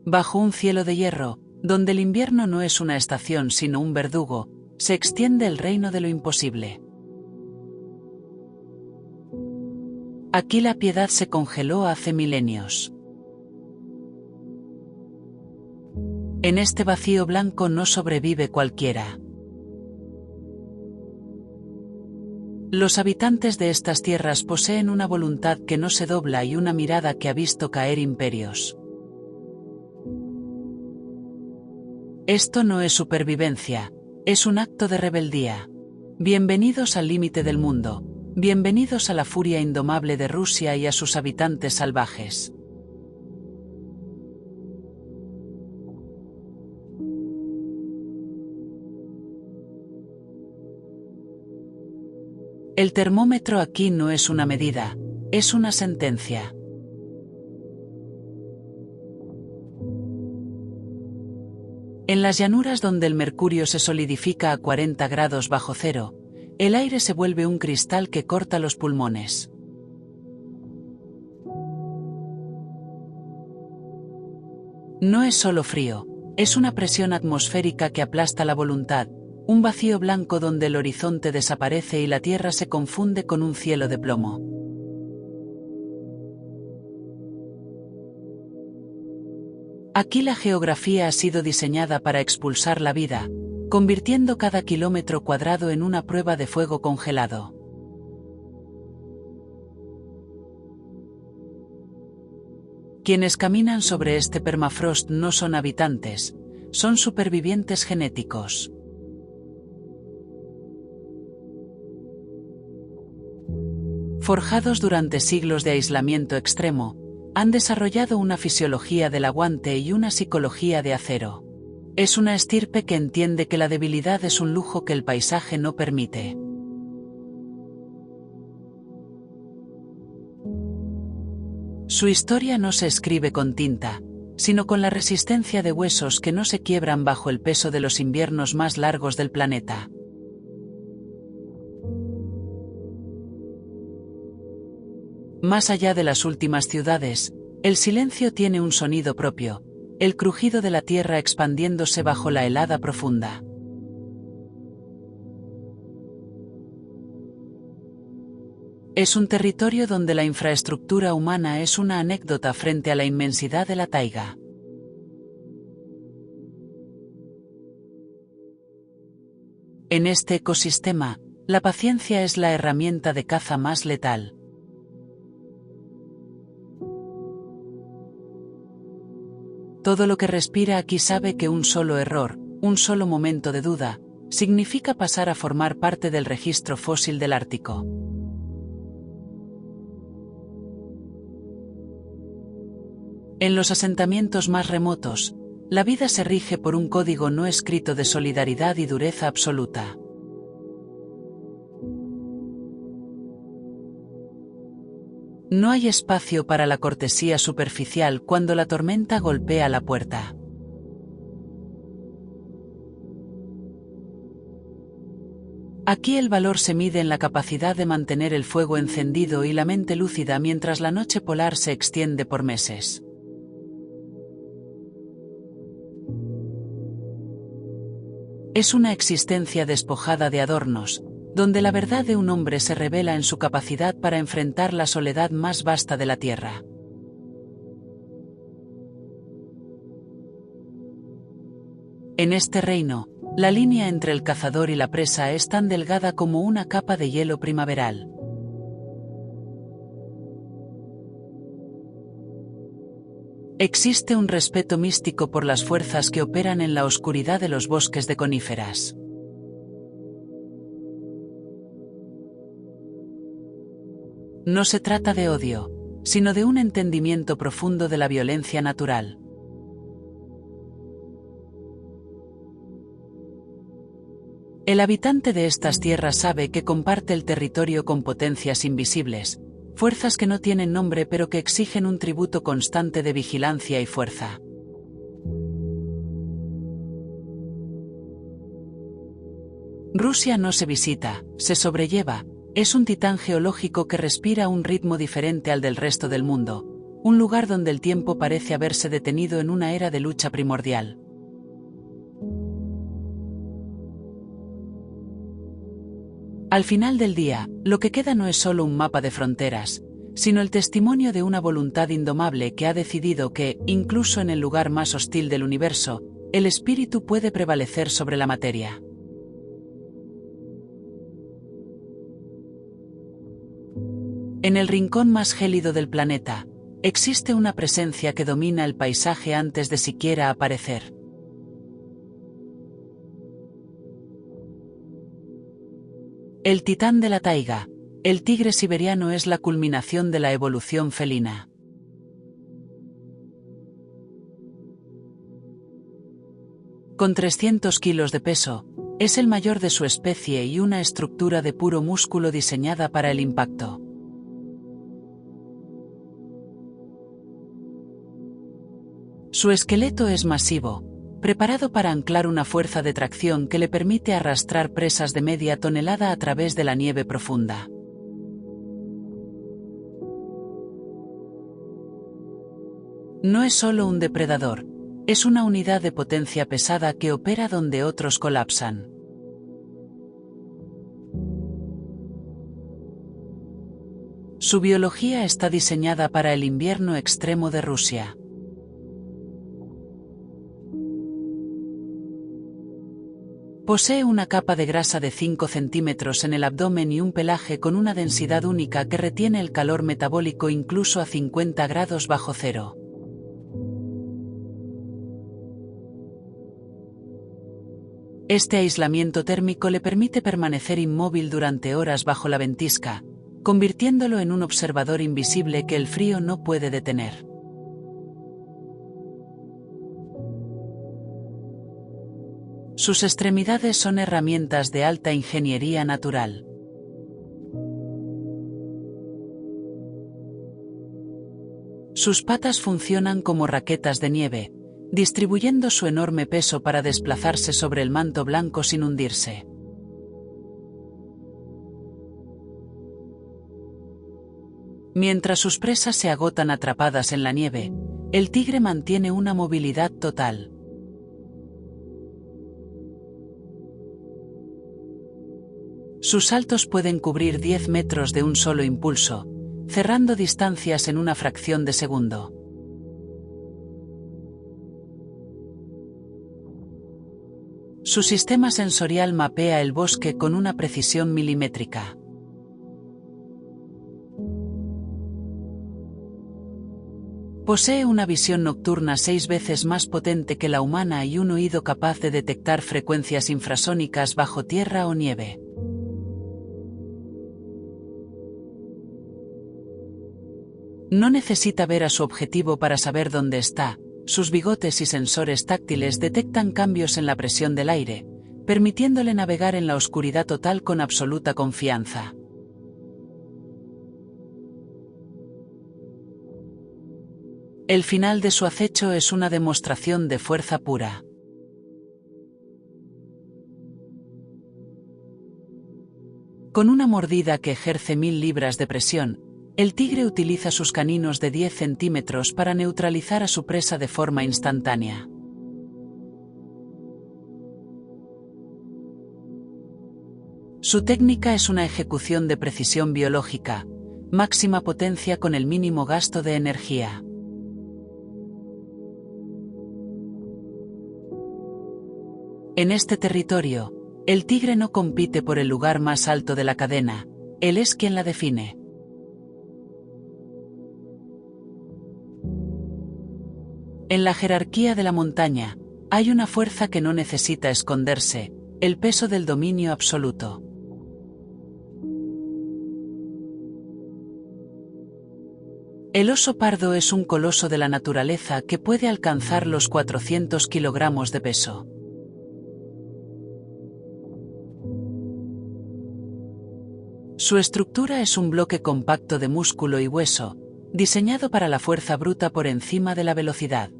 Bajo un cielo de hierro, donde el invierno no es una estación sino un verdugo, se extiende el reino de lo imposible. Aquí la piedad se congeló hace milenios. En este vacío blanco no sobrevive cualquiera. Los habitantes de estas tierras poseen una voluntad que no se dobla y una mirada que ha visto caer imperios. Esto no es supervivencia, es un acto de rebeldía. Bienvenidos al límite del mundo, bienvenidos a la furia indomable de Rusia y a sus habitantes salvajes. El termómetro aquí no es una medida, es una sentencia. En las llanuras donde el mercurio se solidifica a 40 grados bajo cero, el aire se vuelve un cristal que corta los pulmones. No es solo frío, es una presión atmosférica que aplasta la voluntad, un vacío blanco donde el horizonte desaparece y la tierra se confunde con un cielo de plomo. Aquí la geografía ha sido diseñada para expulsar la vida, convirtiendo cada kilómetro cuadrado en una prueba de fuego congelado. Quienes caminan sobre este permafrost no son habitantes, son supervivientes genéticos. Forjados durante siglos de aislamiento extremo, han desarrollado una fisiología del aguante y una psicología de acero. Es una estirpe que entiende que la debilidad es un lujo que el paisaje no permite. Su historia no se escribe con tinta, sino con la resistencia de huesos que no se quiebran bajo el peso de los inviernos más largos del planeta. Más allá de las últimas ciudades, el silencio tiene un sonido propio, el crujido de la tierra expandiéndose bajo la helada profunda. Es un territorio donde la infraestructura humana es una anécdota frente a la inmensidad de la taiga. En este ecosistema, la paciencia es la herramienta de caza más letal. Todo lo que respira aquí sabe que un solo error, un solo momento de duda, significa pasar a formar parte del registro fósil del Ártico. En los asentamientos más remotos, la vida se rige por un código no escrito de solidaridad y dureza absoluta. No hay espacio para la cortesía superficial cuando la tormenta golpea la puerta. Aquí el valor se mide en la capacidad de mantener el fuego encendido y la mente lúcida mientras la noche polar se extiende por meses. Es una existencia despojada de adornos, donde la verdad de un hombre se revela en su capacidad para enfrentar la soledad más vasta de la tierra. En este reino, la línea entre el cazador y la presa es tan delgada como una capa de hielo primaveral. Existe un respeto místico por las fuerzas que operan en la oscuridad de los bosques de coníferas. No se trata de odio, sino de un entendimiento profundo de la violencia natural. El habitante de estas tierras sabe que comparte el territorio con potencias invisibles, fuerzas que no tienen nombre pero que exigen un tributo constante de vigilancia y fuerza. Rusia no se visita, se sobrelleva. Es un titán geológico que respira un ritmo diferente al del resto del mundo, un lugar donde el tiempo parece haberse detenido en una era de lucha primordial. Al final del día, lo que queda no es solo un mapa de fronteras, sino el testimonio de una voluntad indomable que ha decidido que, incluso en el lugar más hostil del universo, el espíritu puede prevalecer sobre la materia. En el rincón más gélido del planeta, existe una presencia que domina el paisaje antes de siquiera aparecer. El titán de la taiga, el tigre siberiano, es la culminación de la evolución felina. Con 300 kilos de peso, es el mayor de su especie y una estructura de puro músculo diseñada para el impacto. Su esqueleto es masivo, preparado para anclar una fuerza de tracción que le permite arrastrar presas de media tonelada a través de la nieve profunda. No es solo un depredador, es una unidad de potencia pesada que opera donde otros colapsan. Su biología está diseñada para el invierno extremo de Rusia. Posee una capa de grasa de 5 centímetros en el abdomen y un pelaje con una densidad única que retiene el calor metabólico incluso a 50 grados bajo cero. Este aislamiento térmico le permite permanecer inmóvil durante horas bajo la ventisca, convirtiéndolo en un observador invisible que el frío no puede detener. Sus extremidades son herramientas de alta ingeniería natural. Sus patas funcionan como raquetas de nieve, distribuyendo su enorme peso para desplazarse sobre el manto blanco sin hundirse. Mientras sus presas se agotan atrapadas en la nieve, el tigre mantiene una movilidad total. Sus saltos pueden cubrir 10 metros de un solo impulso, cerrando distancias en una fracción de segundo. Su sistema sensorial mapea el bosque con una precisión milimétrica. Posee una visión nocturna 6 veces más potente que la humana y un oído capaz de detectar frecuencias infrasónicas bajo tierra o nieve. No necesita ver a su objetivo para saber dónde está. Sus bigotes y sensores táctiles detectan cambios en la presión del aire, permitiéndole navegar en la oscuridad total con absoluta confianza. El final de su acecho es una demostración de fuerza pura. Con una mordida que ejerce 1000 libras de presión, el tigre utiliza sus caninos de 10 centímetros para neutralizar a su presa de forma instantánea. Su técnica es una ejecución de precisión biológica, máxima potencia con el mínimo gasto de energía. En este territorio, el tigre no compite por el lugar más alto de la cadena, él es quien la define. En la jerarquía de la montaña, hay una fuerza que no necesita esconderse, el peso del dominio absoluto. El oso pardo es un coloso de la naturaleza que puede alcanzar los 400 kilogramos de peso. Su estructura es un bloque compacto de músculo y hueso, diseñado para la fuerza bruta por encima de la velocidad.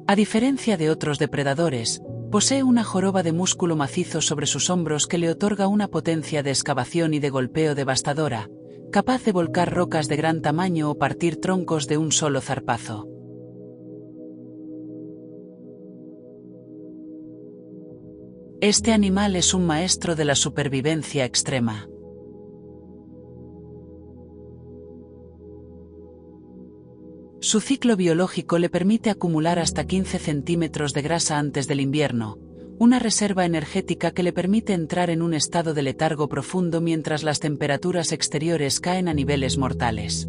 A diferencia de otros depredadores, Posee una joroba de músculo macizo sobre sus hombros que le otorga una potencia de excavación y de golpeo devastadora, capaz de volcar rocas de gran tamaño o partir troncos de un solo zarpazo. Este animal es un maestro de la supervivencia extrema. Su ciclo biológico le permite acumular hasta 15 centímetros de grasa antes del invierno, una reserva energética que le permite entrar en un estado de letargo profundo mientras las temperaturas exteriores caen a niveles mortales.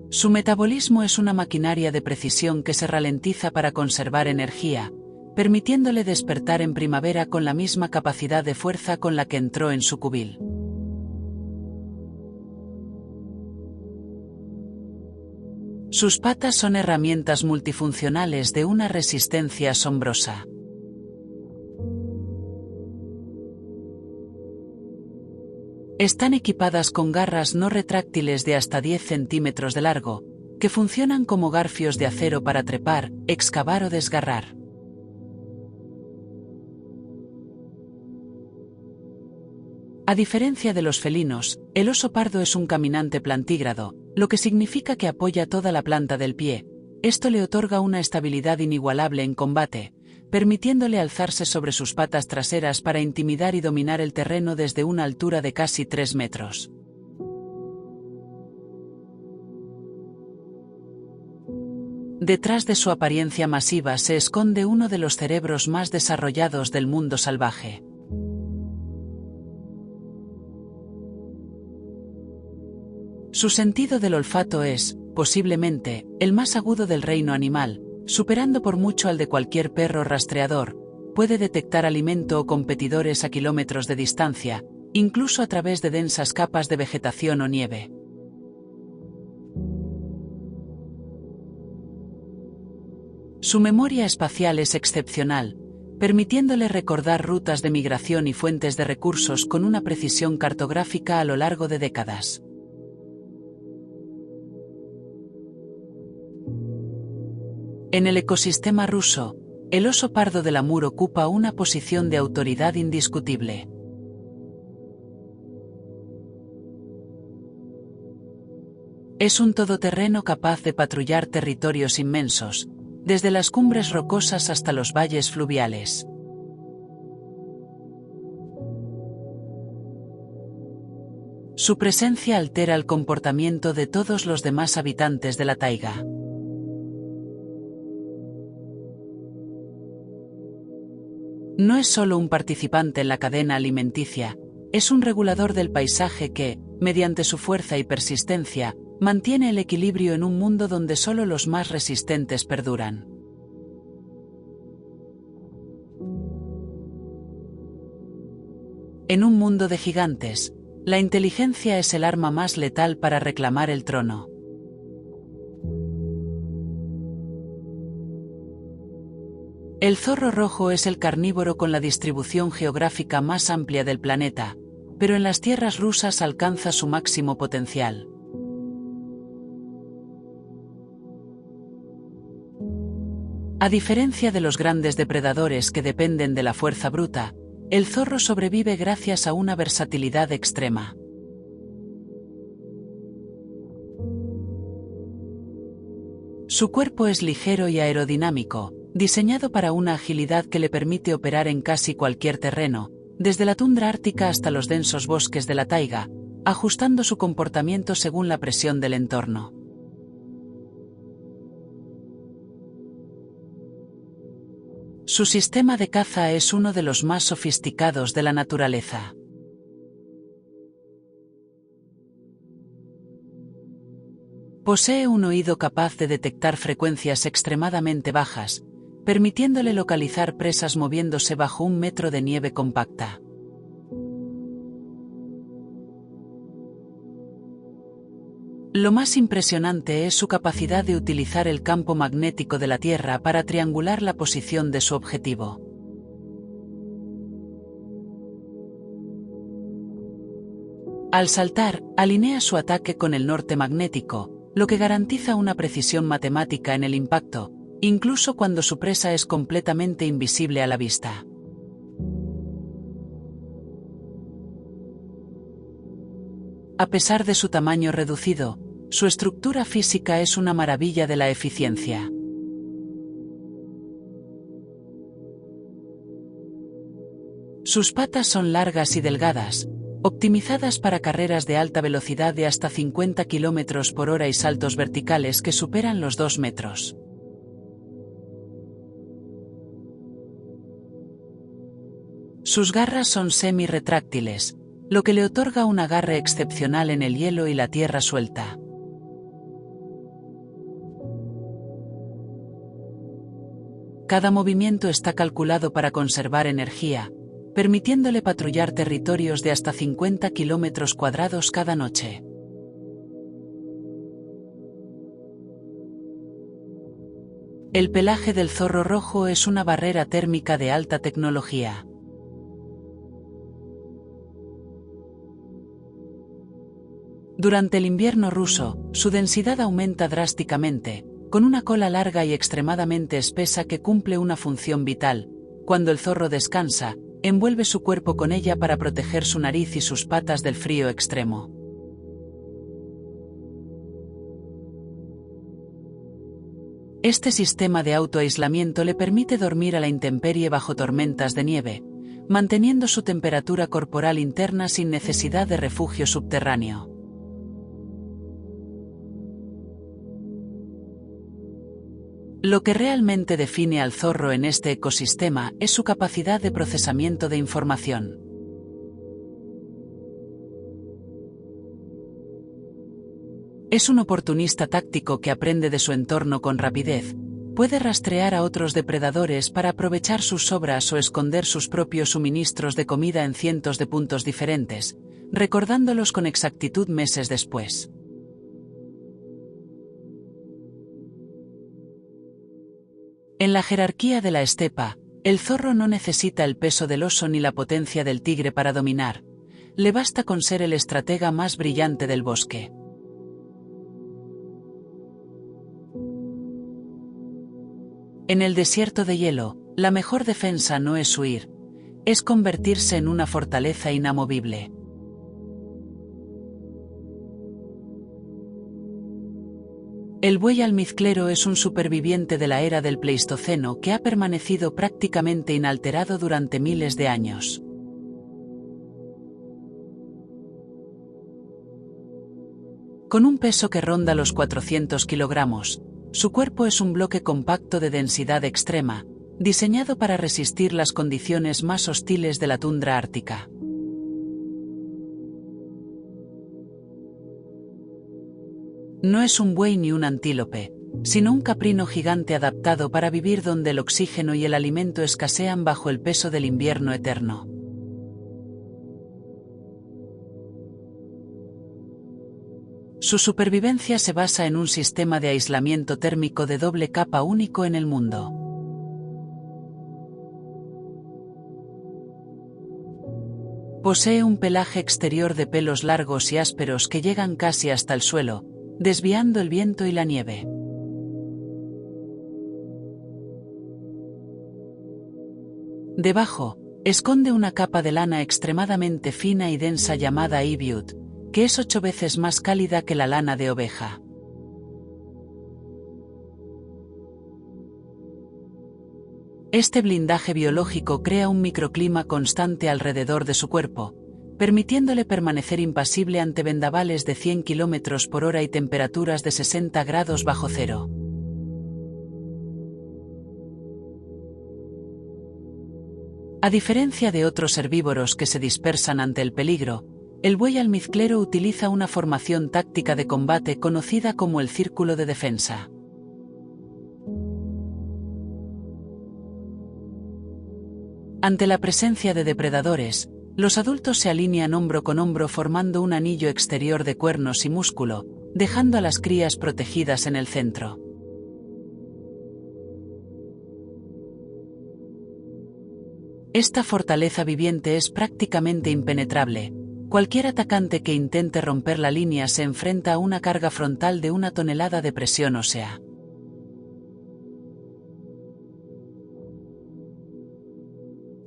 Su metabolismo es una maquinaria de precisión que se ralentiza para conservar energía, permitiéndole despertar en primavera con la misma capacidad de fuerza con la que entró en su cubil. Sus patas son herramientas multifuncionales de una resistencia asombrosa. Están equipadas con garras no retráctiles de hasta 10 centímetros de largo, que funcionan como garfios de acero para trepar, excavar o desgarrar. A diferencia de los felinos, el oso pardo es un caminante plantígrado, lo que significa que apoya toda la planta del pie. Esto le otorga una estabilidad inigualable en combate, permitiéndole alzarse sobre sus patas traseras para intimidar y dominar el terreno desde una altura de casi 3 metros. Detrás de su apariencia masiva se esconde uno de los cerebros más desarrollados del mundo salvaje. Su sentido del olfato es, posiblemente, el más agudo del reino animal, superando por mucho al de cualquier perro rastreador. Puede detectar alimento o competidores a kilómetros de distancia, incluso a través de densas capas de vegetación o nieve. Su memoria espacial es excepcional, permitiéndole recordar rutas de migración y fuentes de recursos con una precisión cartográfica a lo largo de décadas. En el ecosistema ruso, el oso pardo del Amur ocupa una posición de autoridad indiscutible. Es un todoterreno capaz de patrullar territorios inmensos, desde las cumbres rocosas hasta los valles fluviales. Su presencia altera el comportamiento de todos los demás habitantes de la taiga. No es solo un participante en la cadena alimenticia, es un regulador del paisaje que, mediante su fuerza y persistencia, mantiene el equilibrio en un mundo donde solo los más resistentes perduran. En un mundo de gigantes, la inteligencia es el arma más letal para reclamar el trono. El zorro rojo es el carnívoro con la distribución geográfica más amplia del planeta, pero en las tierras rusas alcanza su máximo potencial. A diferencia de los grandes depredadores que dependen de la fuerza bruta, el zorro sobrevive gracias a una versatilidad extrema. Su cuerpo es ligero y aerodinámico, diseñado para una agilidad que le permite operar en casi cualquier terreno, desde la tundra ártica hasta los densos bosques de la taiga, ajustando su comportamiento según la presión del entorno. Su sistema de caza es uno de los más sofisticados de la naturaleza. Posee un oído capaz de detectar frecuencias extremadamente bajas, permitiéndole localizar presas moviéndose bajo 1 metro de nieve compacta. Lo más impresionante es su capacidad de utilizar el campo magnético de la Tierra para triangular la posición de su objetivo. Al saltar, alinea su ataque con el norte magnético, lo que garantiza una precisión matemática en el impacto, incluso cuando su presa es completamente invisible a la vista. A pesar de su tamaño reducido, su estructura física es una maravilla de la eficiencia. Sus patas son largas y delgadas, optimizadas para carreras de alta velocidad de hasta 50 km por hora y saltos verticales que superan los 2 metros. Sus garras son semi-retráctiles, lo que le otorga un agarre excepcional en el hielo y la tierra suelta. Cada movimiento está calculado para conservar energía, permitiéndole patrullar territorios de hasta 50 km² cada noche. El pelaje del zorro rojo es una barrera térmica de alta tecnología. Durante el invierno ruso, su densidad aumenta drásticamente, con una cola larga y extremadamente espesa que cumple una función vital. Cuando el zorro descansa, envuelve su cuerpo con ella para proteger su nariz y sus patas del frío extremo. Este sistema de autoaislamiento le permite dormir a la intemperie bajo tormentas de nieve, manteniendo su temperatura corporal interna sin necesidad de refugio subterráneo. Lo que realmente define al zorro en este ecosistema es su capacidad de procesamiento de información. Es un oportunista táctico que aprende de su entorno con rapidez, puede rastrear a otros depredadores para aprovechar sus sobras o esconder sus propios suministros de comida en cientos de puntos diferentes, recordándolos con exactitud meses después. En la jerarquía de la estepa, el zorro no necesita el peso del oso ni la potencia del tigre para dominar, le basta con ser el estratega más brillante del bosque. En el desierto de hielo, la mejor defensa no es huir, es convertirse en una fortaleza inamovible. El buey almizclero es un superviviente de la era del Pleistoceno que ha permanecido prácticamente inalterado durante miles de años. Con un peso que ronda los 400 kilogramos, su cuerpo es un bloque compacto de densidad extrema, diseñado para resistir las condiciones más hostiles de la tundra ártica. No es un buey ni un antílope, sino un caprino gigante adaptado para vivir donde el oxígeno y el alimento escasean bajo el peso del invierno eterno. Su supervivencia se basa en un sistema de aislamiento térmico de doble capa único en el mundo. Posee un pelaje exterior de pelos largos y ásperos que llegan casi hasta el suelo, desviando el viento y la nieve. Debajo, esconde una capa de lana extremadamente fina y densa llamada ibiut, que es 8 veces más cálida que la lana de oveja. Este blindaje biológico crea un microclima constante alrededor de su cuerpo, permitiéndole permanecer impasible ante vendavales de 100 km por hora y temperaturas de 60 grados bajo cero. A diferencia de otros herbívoros que se dispersan ante el peligro, el buey almizclero utiliza una formación táctica de combate conocida como el círculo de defensa. Ante la presencia de depredadores, los adultos se alinean hombro con hombro formando un anillo exterior de cuernos y músculo, dejando a las crías protegidas en el centro. Esta fortaleza viviente es prácticamente impenetrable, Cualquier atacante que intente romper la línea se enfrenta a una carga frontal de 1 tonelada de presión ósea.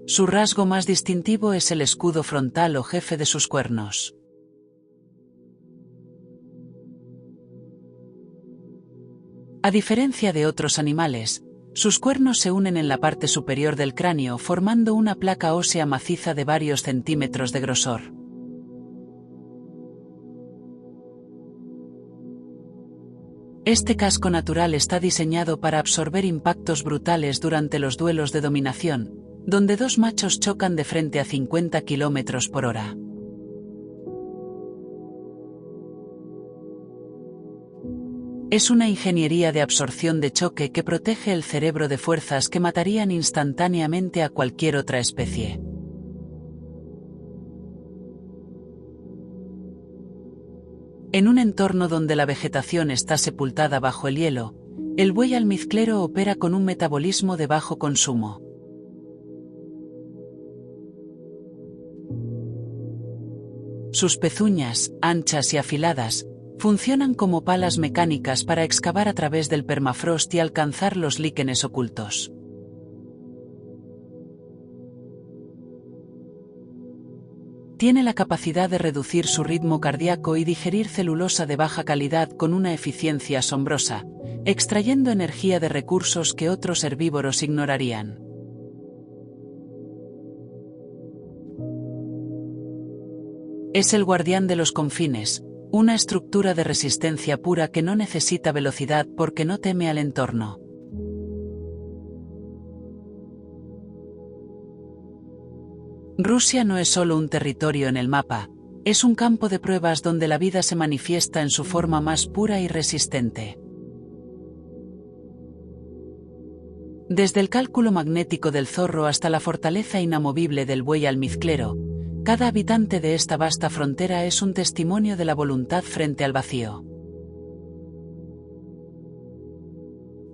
Su rasgo más distintivo es el escudo frontal o jefe de sus cuernos. A diferencia de otros animales, sus cuernos se unen en la parte superior del cráneo formando una placa ósea maciza de varios centímetros de grosor. Este casco natural está diseñado para absorber impactos brutales durante los duelos de dominación, donde dos machos chocan de frente a 50 km/h. Es una ingeniería de absorción de choque que protege el cerebro de fuerzas que matarían instantáneamente a cualquier otra especie. En un entorno donde la vegetación está sepultada bajo el hielo, el buey almizclero opera con un metabolismo de bajo consumo. Sus pezuñas, anchas y afiladas, funcionan como palas mecánicas para excavar a través del permafrost y alcanzar los líquenes ocultos. Tiene la capacidad de reducir su ritmo cardíaco y digerir celulosa de baja calidad con una eficiencia asombrosa, extrayendo energía de recursos que otros herbívoros ignorarían. Es el guardián de los confines, una estructura de resistencia pura que no necesita velocidad porque no teme al entorno. Rusia no es solo un territorio en el mapa, es un campo de pruebas donde la vida se manifiesta en su forma más pura y resistente. Desde el cálculo magnético del zorro hasta la fortaleza inamovible del buey almizclero, cada habitante de esta vasta frontera es un testimonio de la voluntad frente al vacío.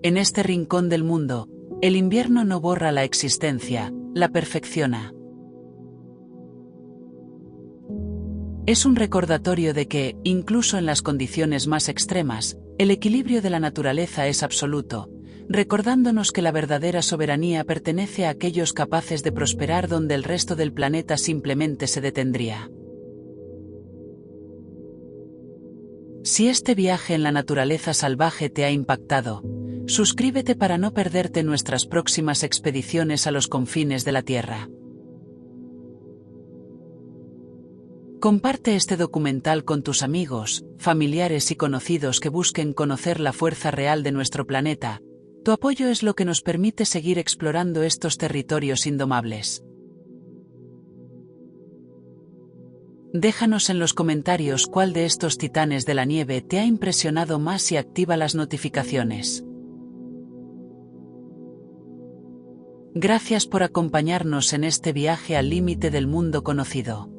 En este rincón del mundo, el invierno no borra la existencia, la perfecciona. Es un recordatorio de que, incluso en las condiciones más extremas, el equilibrio de la naturaleza es absoluto, recordándonos que la verdadera soberanía pertenece a aquellos capaces de prosperar donde el resto del planeta simplemente se detendría. Si este viaje en la naturaleza salvaje te ha impactado, suscríbete para no perderte nuestras próximas expediciones a los confines de la Tierra. Comparte este documental con tus amigos, familiares y conocidos que busquen conocer la fuerza real de nuestro planeta. Tu apoyo es lo que nos permite seguir explorando estos territorios indomables. Déjanos en los comentarios cuál de estos titanes de la nieve te ha impresionado más y activa las notificaciones. Gracias por acompañarnos en este viaje al límite del mundo conocido.